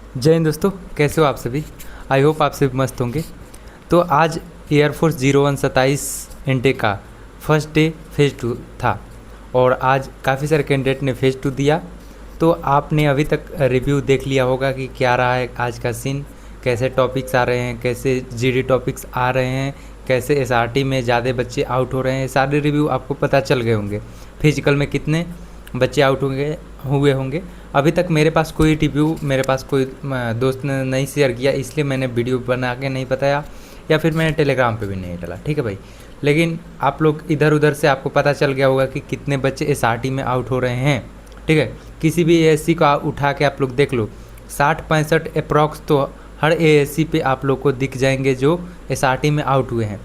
जय हिंद दोस्तों, कैसे हो आप सभी। आई होप आप सभी मस्त होंगे। तो आज एयरफोर्स 0127 इनटेक का फर्स्ट डे फेज़ 2 था और आज काफ़ी सारे कैंडिडेट ने फेज़ 2 दिया। तो आपने अभी तक रिव्यू देख लिया होगा कि क्या रहा है आज का सीन, कैसे टॉपिक्स आ रहे हैं, कैसे जीडी टॉपिक्स आ रहे हैं, कैसे एसआरटी में ज़्यादा बच्चे आउट हो रहे हैं। सारे रिव्यू आपको पता चल गए होंगे। फिजिकल में कितने बच्चे आउट हुए होंगे। अभी तक मेरे पास कोई रिव्यू मेरे पास कोई दोस्त ने नहीं शेयर किया, इसलिए मैंने वीडियो बना के नहीं बताया या फिर मैंने टेलीग्राम पे भी नहीं डाला, ठीक है भाई। लेकिन आप लोग इधर उधर से आपको पता चल गया होगा कि कितने बच्चे एसआरटी में आउट हो रहे हैं, ठीक है। किसी भी एएससी को उठा के आप लोग देख लो, 60-65 अप्रॉक्स तो हर एएससी पे आप लोग को दिख जाएंगे जो एसआरटी में आउट हुए हैं।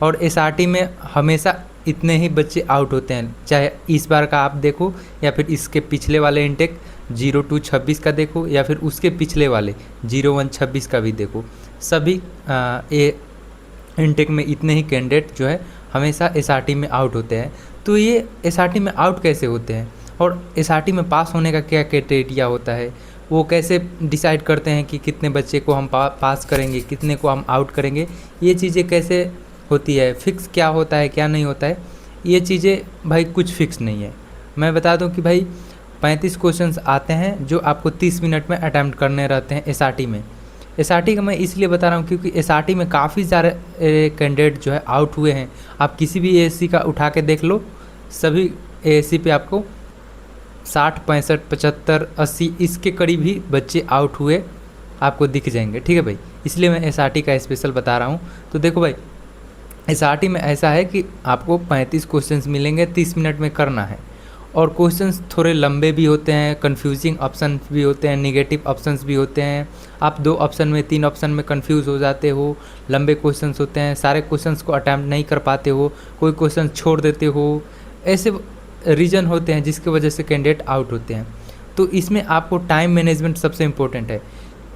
और एसआरटी में हमेशा इतने ही बच्चे आउट होते हैं, चाहे इस बार का आप देखो या फिर इसके पिछले वाले इनटेक 02-26 का देखो या फिर उसके पिछले वाले 01-26 का भी देखो। सभी इनटेक में इतने ही कैंडिडेट जो है हमेशा एसआरटी में आउट होते हैं। तो ये एसआरटी में आउट कैसे होते हैं और एसआरटी में पास होने का क्या क्राइटेरिया होता है, वो कैसे डिसाइड करते हैं कि कितने बच्चे को हम पास करेंगे, कितने को हम आउट करेंगे, ये चीज़ें कैसे होती है, फिक्स क्या होता है क्या नहीं होता है, ये चीज़ें भाई कुछ फिक्स नहीं है। मैं बता दूं कि भाई 35 क्वेश्चंस आते हैं जो आपको 30 मिनट में अटैम्प्ट करने रहते हैं एसआरटी में। एसआरटी का मैं इसलिए बता रहा हूँ क्योंकि एसआरटी में काफ़ी सारे कैंडिडेट जो है आउट हुए हैं। आप किसी भी एएससी का उठा के देख लो, सभी एएससी पे आपको 60, 65, 75, 80 इसके करीब ही बच्चे आउट हुए आपको दिख जाएंगे, ठीक है भाई। इसलिए मैं एसआरटी का स्पेशल बता रहा हूँ। तो देखो भाई, एसआरटी में ऐसा है कि आपको 35 क्वेश्चंस मिलेंगे, 30 मिनट में करना है। और क्वेश्चंस थोड़े लंबे भी होते हैं, कंफ्यूजिंग ऑप्शन भी होते हैं, नेगेटिव ऑप्शंस भी होते हैं। आप 2 ऑप्शन में 3 ऑप्शन में कंफ्यूज हो जाते हो। लंबे क्वेश्चंस होते हैं, सारे क्वेश्चंस को अटैम्प्ट नहीं कर पाते हो, कोई क्वेश्चन छोड़ देते हो। ऐसे रीज़न होते हैं जिसकी वजह से कैंडिडेट आउट होते हैं। तो इसमें आपको टाइम मैनेजमेंट सबसे इम्पोर्टेंट है।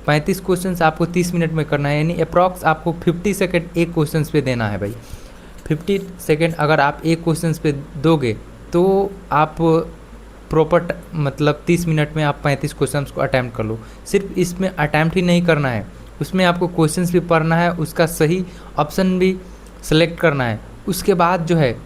35 क्वेश्चंस आपको 30 मिनट में करना है, यानी अप्रॉक्स आपको 50 सेकेंड एक क्वेश्चंस पे देना है भाई। 50 सेकेंड अगर आप एक क्वेश्चंस पे दोगे तो आप प्रॉपर मतलब 30 मिनट में आप 35 क्वेश्चंस को अटैम्प्ट कर लो। सिर्फ इसमें अटैम्प्ट ही नहीं करना है, उसमें आपको क्वेश्चंस भी पढ़ना है, उसका सही ऑप्शन भी सेलेक्ट करना है। उसके बाद जो है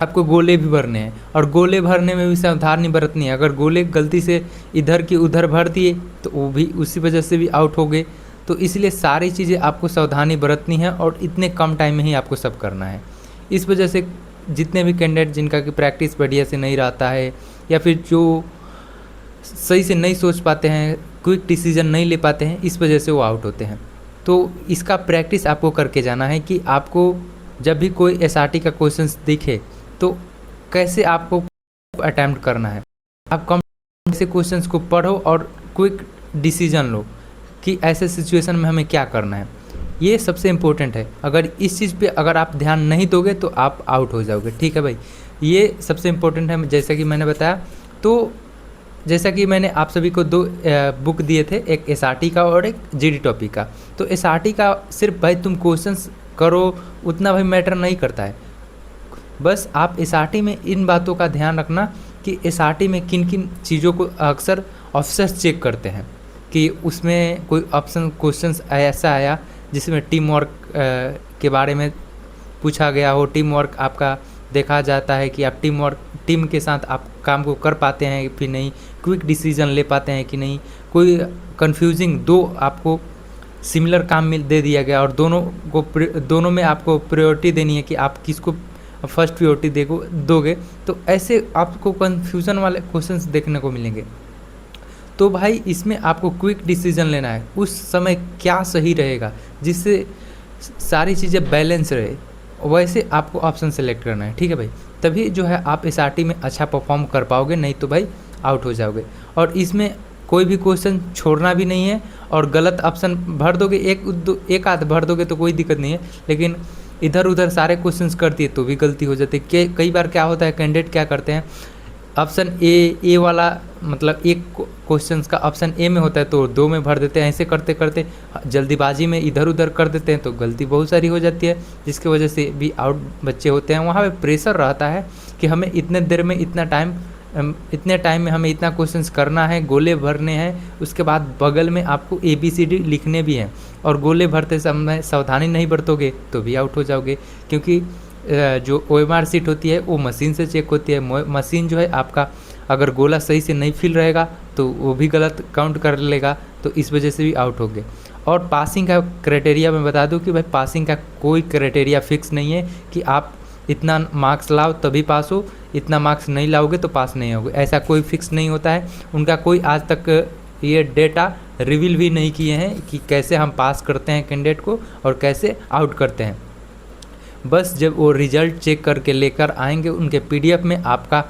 आपको गोले भी भरने हैं, और गोले भरने में भी सावधानी बरतनी है। अगर गोले गलती से इधर की उधर भर दिए तो वो भी उसी वजह से भी आउट हो गए। तो इसलिए सारी चीज़ें आपको सावधानी बरतनी है और इतने कम टाइम में ही आपको सब करना है। इस वजह से जितने भी कैंडिडेट जिनका कि प्रैक्टिस बढ़िया से नहीं रहता है या फिर जो सही से नहीं सोच पाते हैं, क्विक डिसीजन नहीं ले पाते हैं, इस वजह से वो आउट होते हैं। तो इसका प्रैक्टिस आपको करके जाना है कि आपको जब भी कोई एसआरटी का क्वेश्चन दिखे तो कैसे आपको अटैम्प्ट करना है। आप कम से क्वेश्चंस को पढ़ो और क्विक डिसीजन लो कि ऐसे सिचुएशन में हमें क्या करना है। ये सबसे इम्पोर्टेंट है। अगर इस चीज़ पे अगर आप ध्यान नहीं दोगे तो आप आउट हो जाओगे, ठीक है भाई। ये सबसे इम्पोर्टेंट है, जैसा कि मैंने बताया। तो जैसा कि मैंने आप सभी को 2 बुक दिए थे, एक एसआरटी का और एक जीडी टॉपिक का। तो एसआरटी का सिर्फ भाई तुम क्वेश्चंस करो उतना भाई मैटर नहीं करता है। बस आप एसआरटी में इन बातों का ध्यान रखना कि एसआरटी में किन किन चीज़ों को अक्सर ऑफिसर्स चेक करते हैं कि उसमें कोई ऑप्शन क्वेश्चंस ऐसा आया जिसमें टीम वर्क के बारे में पूछा गया हो। टीम वर्क आपका देखा जाता है कि आप टीम के साथ आप काम को कर पाते हैं कि नहीं, क्विक डिसीजन ले पाते हैं कि नहीं। कोई कंफ्यूजिंग 2 आपको सिमिलर काम दे दिया गया और दोनों में आपको प्रायोरिटी देनी है कि आप किसको फर्स्ट प्रायोरिटी दोगे, तो ऐसे आपको कन्फ्यूज़न वाले क्वेश्चंस देखने को मिलेंगे। तो भाई इसमें आपको क्विक डिसीजन लेना है, उस समय क्या सही रहेगा जिससे सारी चीज़ें बैलेंस रहे, वैसे आपको ऑप्शन सेलेक्ट करना है, ठीक है भाई। तभी जो है आप एसआरटी में अच्छा परफॉर्म कर पाओगे, नहीं तो भाई आउट हो जाओगे। और इसमें कोई भी क्वेश्चन छोड़ना भी नहीं है और गलत ऑप्शन भर दोगे, एक आध भर दोगे तो कोई दिक्कत नहीं है, लेकिन इधर उधर सारे क्वेश्चंस करती है तो भी गलती हो जाती है। कई बार क्या होता है, कैंडिडेट क्या करते हैं, ऑप्शन ए वाला मतलब एक क्वेश्चंस का ऑप्शन ए में होता है तो 2 में भर देते हैं। ऐसे करते करते जल्दीबाजी में इधर उधर कर देते हैं तो गलती बहुत सारी हो जाती है, जिसकी वजह से भी आउट बच्चे होते हैं। वहाँ पे प्रेशर रहता है कि हमें इतने देर में इतना टाइम इतने टाइम में हमें इतना क्वेश्चंस करना है, गोले भरने हैं, उसके बाद बगल में आपको ABCD लिखने भी हैं। और गोले भरते समय सावधानी नहीं बरतोगे तो भी आउट हो जाओगे, क्योंकि जो OMR शीट होती है वो मशीन से चेक होती है। मशीन जो है आपका अगर गोला सही से नहीं फिल रहेगा तो वो भी गलत काउंट कर लेगा, तो इस वजह से भी आउट हो गए। और पासिंग का क्राइटेरिया मैं बता दूं कि भाई पासिंग का कोई क्राइटेरिया फिक्स नहीं है कि आप इतना मार्क्स लाओ तभी पास हो, इतना मार्क्स नहीं लाओगे तो पास नहीं होगे, ऐसा कोई फिक्स नहीं होता है। उनका कोई आज तक ये डेटा रिवील भी नहीं किए हैं कि कैसे हम पास करते हैं कैंडिडेट को और कैसे आउट करते हैं। बस जब वो रिजल्ट चेक करके लेकर आएंगे उनके PDF में आपका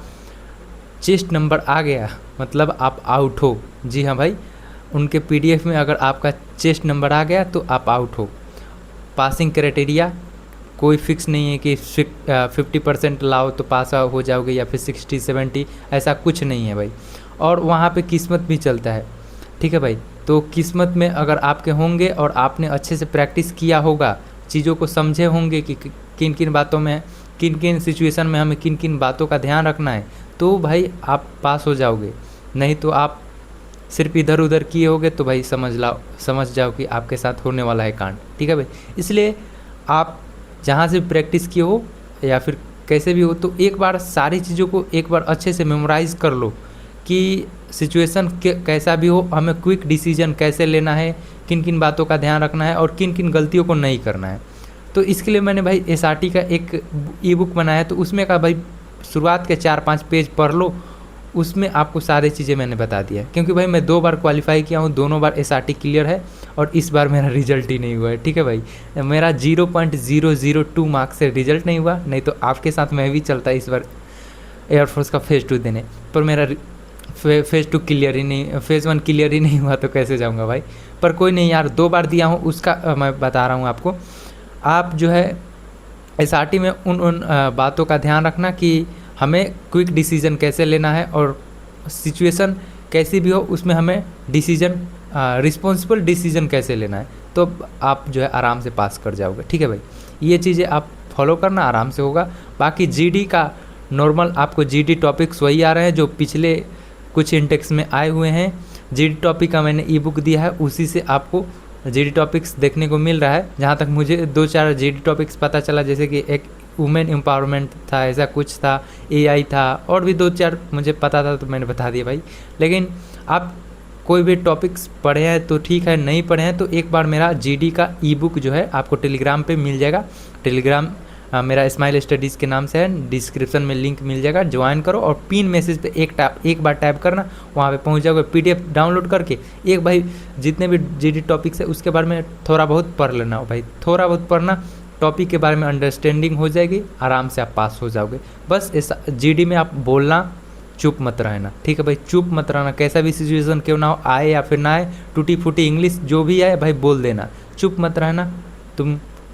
चेस्ट नंबर आ गया मतलब आप आउट हो। जी हाँ भाई, उनके PDF में अगर आपका चेस्ट नंबर आ गया तो आप आउट हो। पासिंग क्राइटेरिया कोई फिक्स नहीं है कि 50% लाओ तो पास हो जाओगे या फिर 60-70, ऐसा कुछ नहीं है भाई। और वहाँ पे किस्मत भी चलता है, ठीक है भाई। तो किस्मत में अगर आपके होंगे और आपने अच्छे से प्रैक्टिस किया होगा, चीज़ों को समझे होंगे कि किन किन बातों में, किन किन सिचुएशन में हमें किन किन बातों का ध्यान रखना है, तो भाई आप पास हो जाओगे। नहीं तो आप सिर्फ इधर उधर किए होगे तो भाई समझ जाओ कि आपके साथ होने वाला है कांड, ठीक है भाई। इसलिए आप जहाँ से प्रैक्टिस किए हो या फिर कैसे भी हो, तो एक बार सारी चीज़ों को एक बार अच्छे से मेमोराइज़ कर लो कि सिचुएशन कैसा भी हो, हमें क्विक डिसीजन कैसे लेना है, किन किन बातों का ध्यान रखना है और किन किन गलतियों को नहीं करना है। तो इसके लिए मैंने भाई SRT का एक E-बुक बनाया, तो उसमें का भाई शुरुआत के 4-5 पेज पढ़ लो, उसमें आपको सारी चीज़ें मैंने बता दिया। क्योंकि भाई मैं 2 बार क्वालिफाई किया हूँ, दोनों बार SRT क्लियर है और इस बार मेरा रिजल्ट ही नहीं हुआ है, ठीक है भाई। मेरा 0.002 मार्क्स से रिजल्ट नहीं हुआ, नहीं तो आपके साथ मैं भी चलता इस बार एयरफोर्स का फेज़ 2 देने, पर मेरा फेज़ 1 क्लियर ही नहीं हुआ, तो कैसे जाऊँगा भाई। पर कोई नहीं यार, 2 बार दिया हूँ उसका मैं बता रहा हूँ आपको। आप जो है SRT में उन बातों का ध्यान रखना कि हमें क्विक डिसीजन कैसे लेना है और सिचुएशन कैसी भी हो उसमें हमें डिसीजन रिस्पॉन्सिबल डिसीजन कैसे लेना है, तो आप जो है आराम से पास कर जाओगे, ठीक है भाई। ये चीज़ें आप फॉलो करना, आराम से होगा। बाकी GD का नॉर्मल आपको GD टॉपिक्स वही आ रहे हैं जो पिछले कुछ इंटेक्स में आए हुए हैं। GD टॉपिक का मैंने E-बुक दिया है, उसी से आपको GD टॉपिक्स देखने को मिल रहा है। जहाँ तक मुझे 2-4 GD टॉपिक्स पता चला, जैसे कि एक वुमेन एम्पावरमेंट था, ऐसा कुछ था, AI था, और भी 2-4 मुझे पता था तो मैंने बता दिया भाई। लेकिन आप कोई भी टॉपिक्स पढ़े हैं तो ठीक है, नहीं पढ़े हैं तो एक बार मेरा GD का E-बुक जो है आपको टेलीग्राम पे मिल जाएगा। टेलीग्राम मेरा स्माइल स्टडीज़ के नाम से है, डिस्क्रिप्शन में लिंक मिल जाएगा, ज्वाइन करो और पिन मैसेज पे एक बार टैप करना, वहाँ पे पहुँच जाओगे। PDF डाउनलोड करके एक भाई जितने भी GD टॉपिक्स है उसके बारे में थोड़ा बहुत पढ़ लेना हो भाई, थोड़ा बहुत पढ़ना, टॉपिक के बारे में अंडरस्टैंडिंग हो जाएगी, आराम से आप पास हो जाओगे। बस GD में आप बोलना, चुप मत रहना, ठीक है भाई, चुप मत रहना। कैसा भी सिचुएशन क्यों ना हो, आए या फिर ना आए, टूटी फूटी इंग्लिश जो भी आए भाई बोल देना, चुप मत रहना।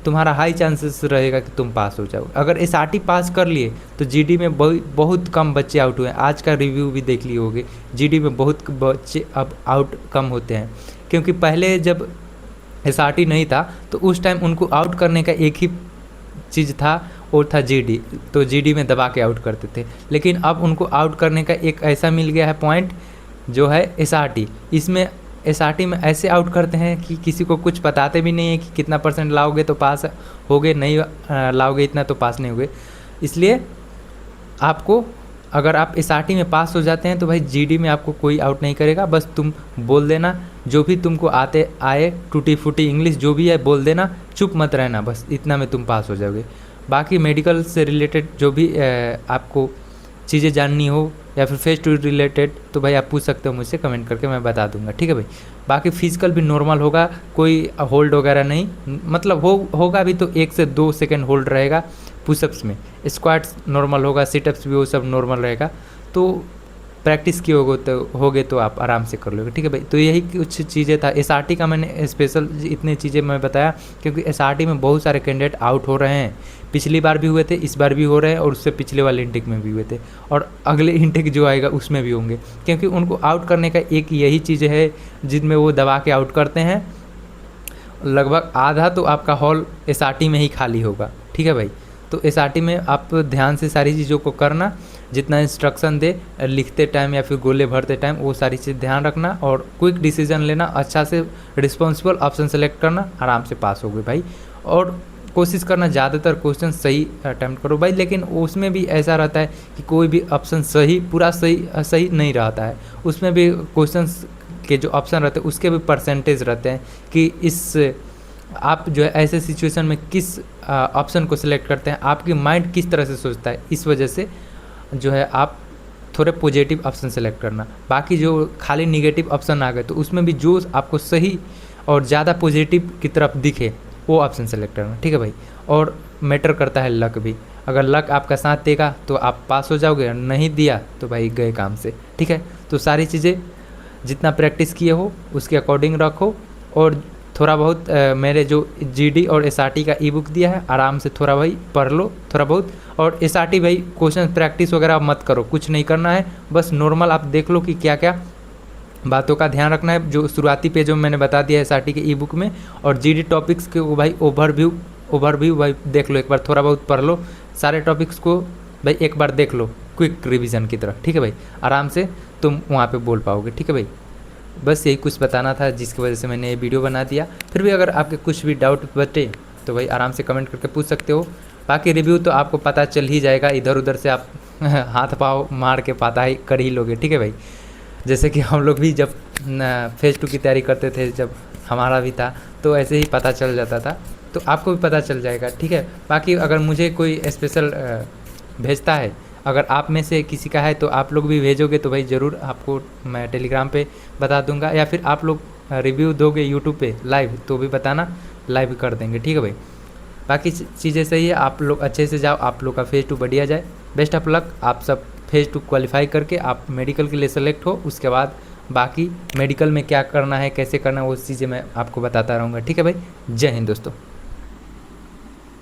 तुम्हारा हाई चांसेस रहेगा कि तुम पास हो जाओ। अगर SRT पास कर लिए तो GD में बहुत कम बच्चे आउट हुए हैं। आज का रिव्यू भी देख लिए होगे, GD में बहुत बच्चे अब आउट कम होते हैं, क्योंकि पहले जब SRT नहीं था तो उस टाइम उनको आउट करने का एक ही चीज़ था, वो था GD, तो GD में दबा के आउट करते थे। लेकिन अब उनको आउट करने का एक ऐसा मिल गया है पॉइंट जो है SRT। इसमें SRT में ऐसे आउट करते हैं कि किसी को कुछ बताते भी नहीं है कि कितना % लाओगे तो पास होगे, नहीं लाओगे इतना तो पास नहीं होगे। इसलिए आपको, अगर आप SRT में पास हो जाते हैं तो भाई GD में आपको कोई आउट नहीं करेगा। बस तुम बोल देना, जो भी तुमको आए टूटी फूटी इंग्लिश जो भी है बोल देना, चुप मत रहना, बस इतना में तुम पास हो जाओगे। बाकी मेडिकल से रिलेटेड जो भी आपको चीज़ें जाननी हो या फिर फेज़ 2 रिलेटेड तो भाई आप पूछ सकते हो मुझसे, कमेंट करके मैं बता दूंगा, ठीक है भाई। बाकी फिजिकल भी नॉर्मल होगा, कोई होल्ड वगैरह नहीं, मतलब होगा भी तो 1 से 2 सेकेंड होल्ड रहेगा पुशअप्स में, स्क्वाट्स नॉर्मल होगा, सिटअप्स भी वो सब नॉर्मल रहेगा। तो प्रैक्टिस की होगे तो आप आराम से कर लोगे, ठीक है भाई। तो यही कुछ चीज़ें था। SRT का मैंने स्पेशल इतनी चीज़ें मैं बताया क्योंकि SRT में बहुत सारे कैंडिडेट आउट हो रहे हैं, पिछली बार भी हुए थे, इस बार भी हो रहे हैं और उससे पिछले वाले इंटेक में भी हुए थे और अगले इंटेक जो आएगा उसमें भी होंगे, क्योंकि उनको आउट करने का एक यही चीज़ है जिनमें वो दबा के आउट करते हैं। लगभग आधा तो आपका हॉल SRT में ही खाली होगा, ठीक है भाई। तो SRT में आप ध्यान से सारी चीज़ों को करना, जितना इंस्ट्रक्शन दे लिखते टाइम या फिर गोले भरते टाइम वो सारी चीज़ ध्यान रखना और क्विक डिसीजन लेना, अच्छा से रिस्पॉन्सिबल ऑप्शन सेलेक्ट करना, आराम से पास हो गए भाई। और कोशिश करना ज़्यादातर क्वेश्चन सही अटैम्प्ट करो भाई, लेकिन उसमें भी ऐसा रहता है कि कोई भी ऑप्शन सही पूरा सही नहीं रहता है, उसमें भी क्वेश्चंस के जो ऑप्शन रहते हैं उसके भी परसेंटेज रहते हैं कि इस आप जो है ऐसे सिचुएशन में किस ऑप्शन को सिलेक्ट करते हैं, आपकी माइंड किस तरह से सोचता है, इस वजह से जो है आप थोड़े पॉजिटिव ऑप्शन सेलेक्ट करना। बाकी जो खाली निगेटिव ऑप्शन आ गए तो उसमें भी जो आपको सही और ज़्यादा पॉजिटिव की तरफ दिखे वो ऑप्शन सेलेक्ट करना, ठीक है भाई। और मैटर करता है लक भी, अगर लक आपका साथ देगा तो आप पास हो जाओगे, नहीं दिया तो भाई गए काम से, ठीक है। तो सारी चीज़ें जितना प्रैक्टिस किए हो उसके अकॉर्डिंग रखो, और थोड़ा बहुत मेरे जो जीडी और एसआरटी का ई बुक दिया है आराम से थोड़ा भाई पढ़ लो थोड़ा बहुत। और एसआरटी भाई क्वेश्चन प्रैक्टिस वगैरह मत करो, कुछ नहीं करना है, बस नॉर्मल आप देख लो कि क्या क्या बातों का ध्यान रखना है, जो शुरुआती पेजों में मैंने बता दिया है एसआरटी के ई बुक में। और जीडी टॉपिक्स के वो भाई ओवरव्यू भाई देख लो, एक बार थोड़ा बहुत पढ़ लो, सारे टॉपिक्स को भाई एक बार देख लो क्विक रिवीजन की तरह, ठीक है भाई। आराम से तुम वहाँ पे बोल पाओगे, ठीक है भाई। बस यही कुछ बताना था जिसकी वजह से मैंने ये वीडियो बना दिया। फिर भी अगर आपके कुछ भी डाउट बचे तो भाई आराम से कमेंट करके पूछ सकते हो। बाकी रिव्यू तो आपको पता चल ही जाएगा, इधर उधर से आप हाथ पाँव मार के पता ही कर ही लोगे, ठीक है भाई। जैसे कि हम लोग भी जब फेज़ 2 की तैयारी करते थे, जब हमारा भी था तो ऐसे ही पता चल जाता था, तो आपको भी पता चल जाएगा, ठीक है। बाकी अगर मुझे कोई स्पेशल भेजता है, अगर आप में से किसी का है तो आप लोग भी भेजोगे तो भाई ज़रूर आपको मैं टेलीग्राम पे बता दूंगा, या फिर आप लोग रिव्यू दोगे यूट्यूब पे लाइव तो भी बताना, लाइव कर देंगे, ठीक है भाई। बाकी चीज़ें सही है, आप लोग अच्छे से जाओ, आप लोग का फेज़ 2 बढ़िया जाए। बेस्ट ऑफ लक, आप सब फेज़ 2 क्वालिफाई करके आप मेडिकल के लिए सेलेक्ट हो, उसके बाद बाकी मेडिकल में क्या करना है कैसे करना है वो चीज़ें मैं आपको बताता रहूँगा, ठीक है भाई। जय हिंद दोस्तों।